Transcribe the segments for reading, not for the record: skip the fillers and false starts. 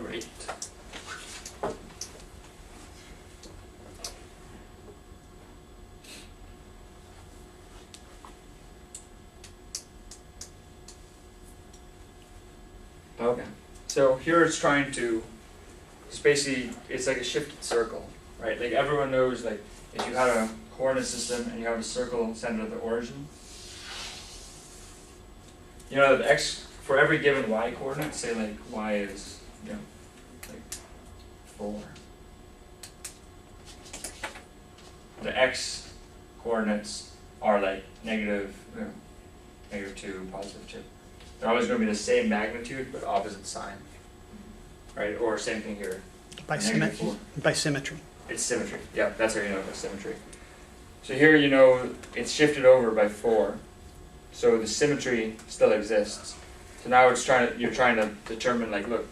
Great. Okay, so here it's trying to, it's basically, it's like a shifted circle, right? Like everyone knows, like, if you had a coordinate system and you have a circle centered at the origin, you know that x, for every given y coordinate, say like y is, you know, like 4. The x coordinates are like negative, you know, -2, +2. They're always going to be the same magnitude but opposite sign, right? Or same thing here. By symmetry. By symmetry. It's symmetry. Yeah, that's how you know it by symmetry. So here you know it's shifted over by 4, so the symmetry still exists. So now it's you're trying to determine, like, look,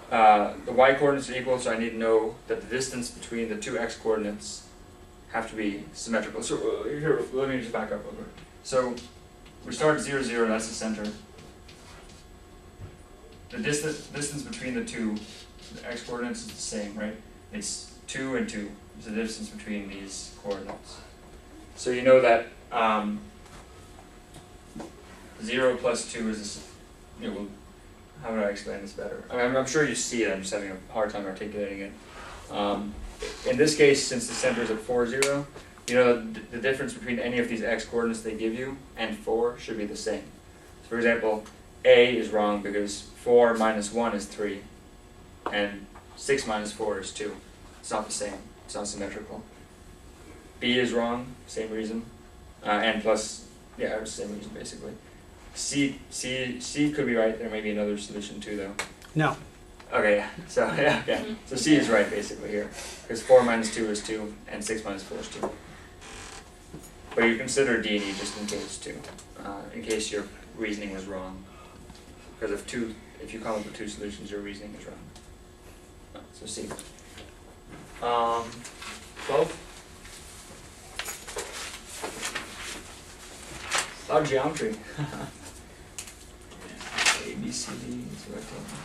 the y coordinates are equal, so I need to know that the distance between the two x coordinates have to be symmetrical. So here, let me just back up a bit. So we start at 0, 0, that's the center. The distance between the two x coordinates is the same, right? It's 2 and 2 is the distance between these coordinates. So you know that 0 plus 2 is this, you know, how would I explain this better? I mean, I'm sure you see it, I'm just having a hard time articulating it. In this case, since the center is at 4, 0, you know the difference between any of these x coordinates they give you and 4 should be the same. So for example, A is wrong because 4 minus 1 is 3, and 6 minus 4 is 2. It's not the same. It's not symmetrical. B is wrong, same reason. And plus, yeah, it's the same reason basically. C could be right. There may be another solution too, though. No. Okay, yeah. So yeah, okay. So C is right basically here, because 4 minus 2 is 2, and 6 minus 4 is 2. But you consider D and E just in case too, in case your reasoning was wrong. Because if you come up with 2 solutions, your reasoning is wrong. So C. 12. A lot of geometry. A, B, C, D is what I told you.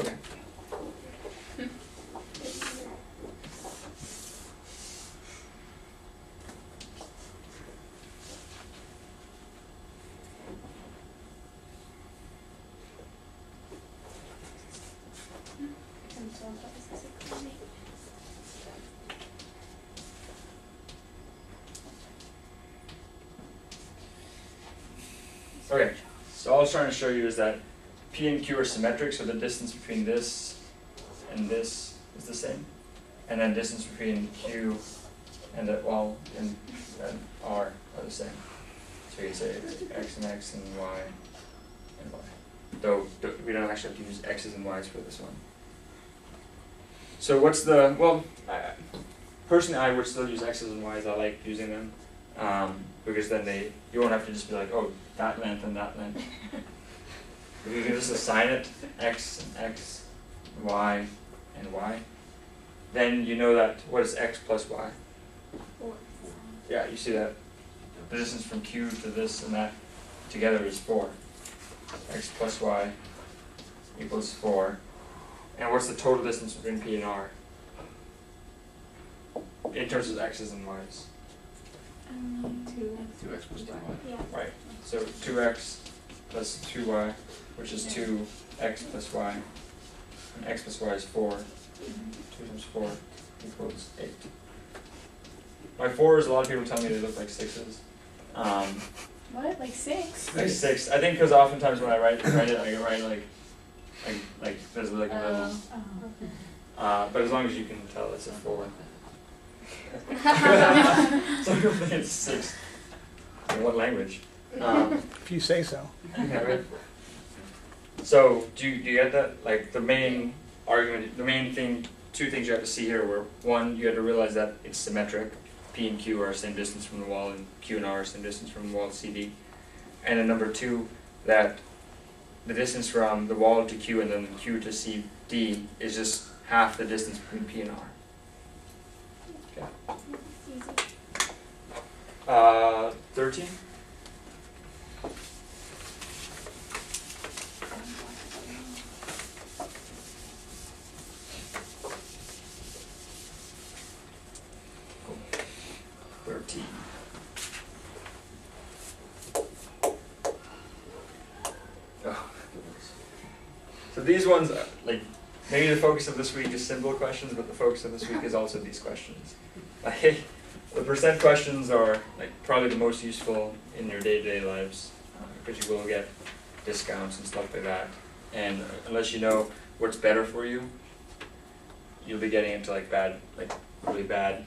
Okay. Okay, so all I was trying to show you is that P and Q are symmetric, so the distance between this and this is the same. And then distance between Q and and R are the same. So you can say X and X and Y and Y. Though we don't actually have to use X's and Y's for this one. So what's the, well, personally I would still use X's and Y's, I like using them. Because then you won't have to just be like, oh, that length and that length. If you can just assign it X and X, Y and Y, then you know that what is X plus Y? 4. Yeah, you see that the distance from Q to this and that together is 4. X plus Y equals 4. And what's the total distance between P and R? In terms of X's and Y's. 2x plus 2y. Yeah. Right. So 2x plus 2y, which is 2x plus y. And x plus y is 4. 2 times 4 equals 8. My 4s, a lot of people tell me they look like 6s. What? Like 6? Like 6. I think because oftentimes when I write it, I write like there's like a little. But as long as you can tell it's a 4. Some people think it's 6. In what language? If you say so. Yeah, right. So do you get that? Like the main argument, the main thing, 2 things you have to see here were, 1, you have to realize that it's symmetric. P and Q are the same distance from the wall, and Q and R are the same distance from the wall to CD. And then number 2, that the distance from the wall to Q and then Q to CD is just half the distance between P and R. Okay. It's easy. 13? Cool. 13. Oh, goodness. So these ones, like, maybe the focus of this week is simple questions, but the focus of this week is also these questions. Like, the percent questions are like probably the most useful in your day-to-day lives, because you will get discounts and stuff like that. And unless you know what's better for you, you'll be getting into like really bad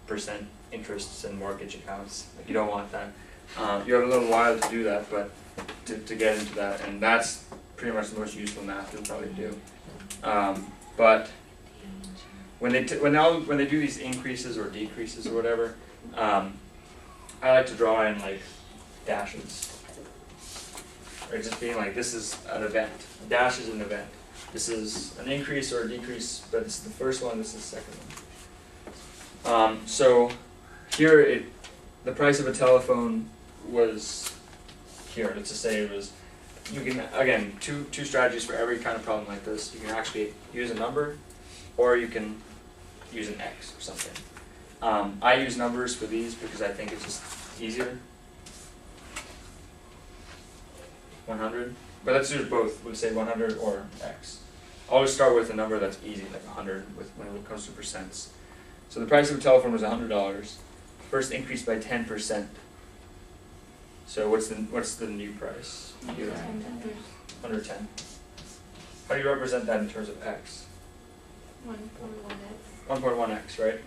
percent interests and mortgage accounts. Like, you don't want that. You have a little while to do that, but to get into that, and that's pretty much the most useful math you'll probably do. But when they do these increases or decreases or whatever, I like to draw in like dashes, or just being like, this is an event. A dash is an event. This is an increase or a decrease, but this is the first one. This is the second one. So here, the price of a telephone was here. Let's just say it was. You can, again, two strategies for every kind of problem like this. You can actually use a number, or you can use an X or something. I use numbers for these because I think it's just easier. 100, but let's do both. We'll say 100 or X. Always start with a number that's easy, like 100 when it comes to percents. So the price of a telephone was $100. First increased by 10%. So what's the new price? 110. How do you represent that in terms of X? 1.1x. 1.1x, right?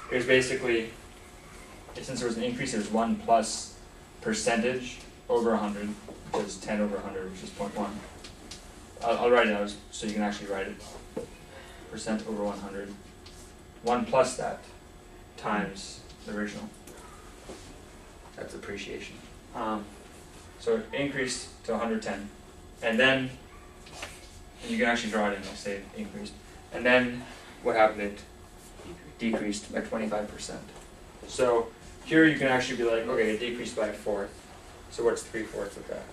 Here's basically, since there was an increase, there's 1 plus percentage over 100, which is 10 over 100, which is 0.1. I'll write it out so you can actually write it. Percent over 100. 1 plus that times the original. That's appreciation. So it increased to 110. And then, you can actually draw it in, I'll say it increased. And then, what happened? It decreased by 25%. So here you can actually be like, okay, it decreased by 1/4. So what's 3/4 of that?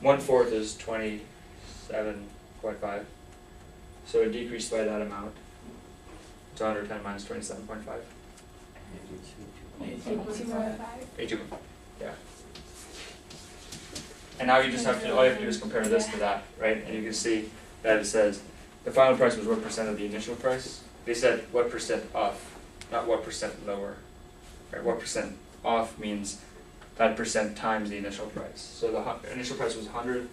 1/4 is 27.5. So it decreased by that amount. It's 110 minus 27.5. 82. Yeah. And now you just have to, all you have to do is compare this to that, right? And you can see that it says the final price was what percent of the initial price. They said what percent off, not what percent lower. Right? What percent off means that percent times the initial price. So the initial price was 100,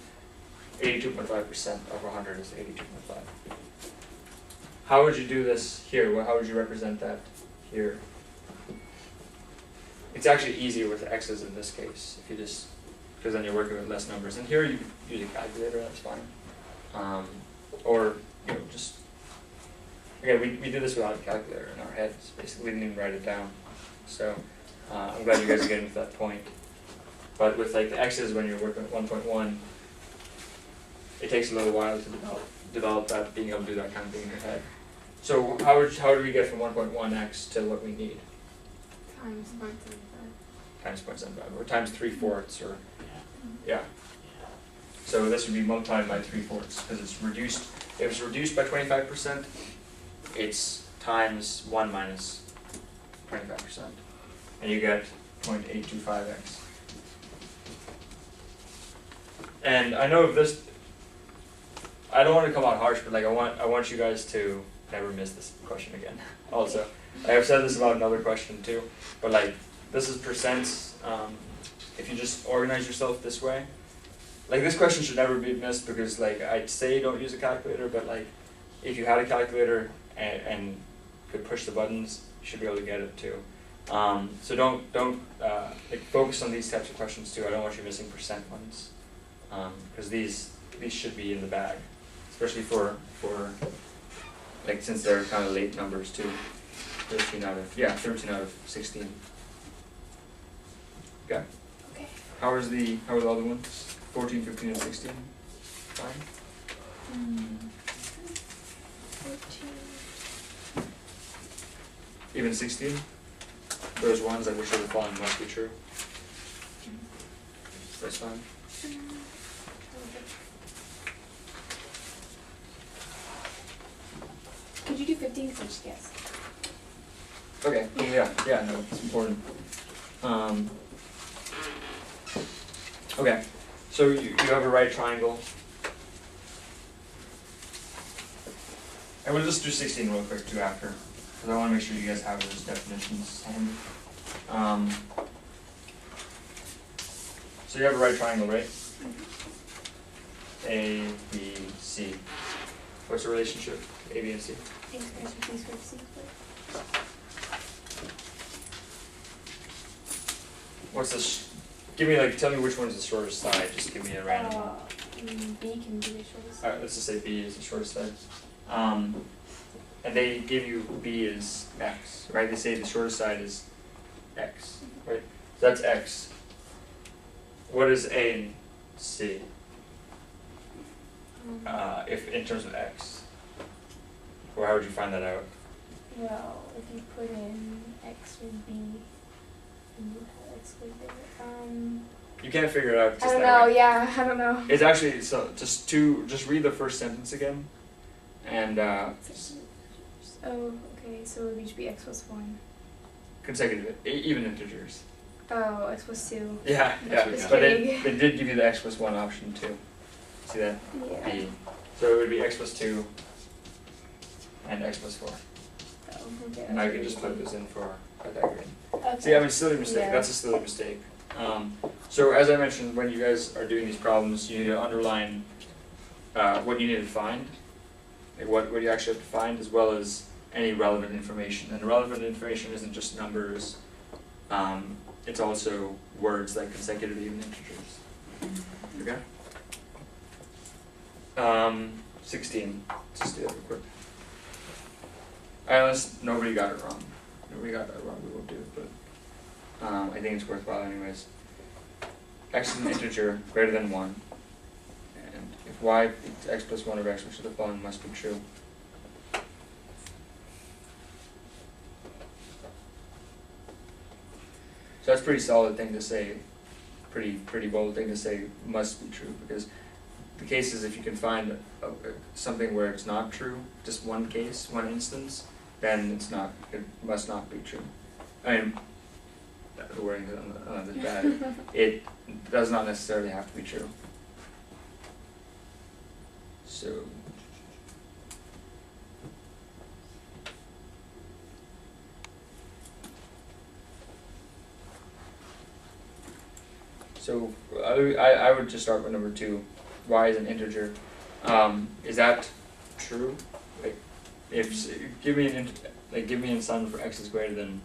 82.5% of 100 is 82.5. How would you do this here? Well, how would you represent that here? It's actually easier with X's in this case, if you just, because then you're working with less numbers. And here you use a calculator, that's fine. Or, just, again, we did this without a calculator in our heads, basically, we didn't even write it down. So, I'm glad you guys are getting to that point. But with like the X's, when you're working with 1.1, it takes a little while to develop that, being able to do that kind of thing in your head. So how do we get from 1.1x to what we need? Times 0.75. Times 0.75, or times 3/4, or, yeah. So this would be multiplied by 3/4, because it's reduced. If it's reduced by 25%, it's times 1 minus 25%. And you get 0.825x. And I know this, I don't want to come out harsh, but like I want you guys to never miss this question again. Also, I have said this about another question too, but like this is percents. If you just organize yourself this way, like this question should never be missed, because like I'd say don't use a calculator, but like if you had a calculator and could push the buttons, you should be able to get it too. So don't like focus on these types of questions too. I don't want you missing percent ones, because these should be in the bag, especially for like, since they're kind of late numbers too. 13 out of 16. Okay. Okay. How are the other ones? 14, 15, and 16? Fine. 14. Even 16? Those ones that which of the following must be true. That's fine. Could you do 15? Because I just guessed. Okay, cool, yeah, no, it's important. Okay, so you have a right triangle. And we'll just do 16 real quick too after, because I want to make sure you guys have those definitions handy. So you have a right triangle, right? A, B, C. What's the relationship? A, B, and C? A squared plus B squared C squared. What's this? Tell me which one's the shortest side. Just give me a random one. B can be the shortest. Alright, let's just say B is the shortest side. And they give you B is X, right? They say the shortest side is X, right? So that's X. What is A and C? If in terms of X? Or how would you find that out? Well, if you put in X would be, and you have X right there. You can't figure it out just I don't that know. way. Yeah, I don't know. It's actually, so just read the first sentence again. And Oh, okay. So it would each be X plus 1. consecutive, even integers. Oh, X plus 2. Yeah, Just but kidding. they did give you the X plus 1 option too. See that? Yeah. B. So it would be X plus 2 and X plus 4. Oh, okay. And I can just put this in for Pythagorean. Okay. See, I mean, silly mistake. Yeah. That's a silly mistake. So as I mentioned, when you guys are doing these problems, you need to underline what you need to find, like what you actually have to find, as well as any relevant information. And relevant information isn't just numbers. It's also words like consecutive, even integers. Okay. 16. Just do that real quick. Unless nobody got it wrong. Nobody got that wrong, we won't do it, but I think it's worthwhile anyways. X is an integer greater than 1. And if y is x plus 1 over x, which of the following must be true. So that's a pretty solid thing to say, pretty bold thing to say must be true, because the case is if you can find something where it's not true, just one case, one instance, then it must not be true. I mean, the wording is bad. It does not necessarily have to be true. So I would just start with number 2. Y is an integer. Is that true? Like, give me an sum for x is greater than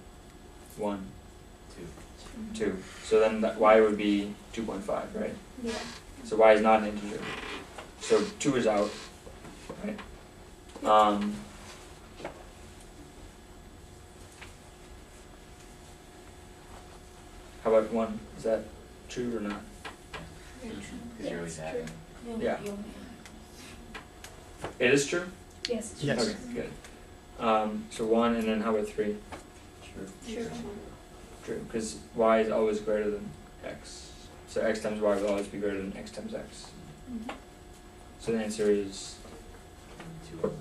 1. 2. So then that y would be 2.5, right? Yeah. So y is not an integer. So 2 is out, right? How about 1? Is that true or not? Because you always have it. Yeah. It is true? Yes. Yes. Okay, good. So 1, and then how about 3? True. True. True, because y is always greater than x. So x times y will always be greater than x times x. So the answer is 2 only.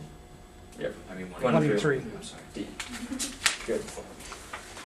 Yep. I mean 1. 1 1 and and 3. I'm sorry. D. Good.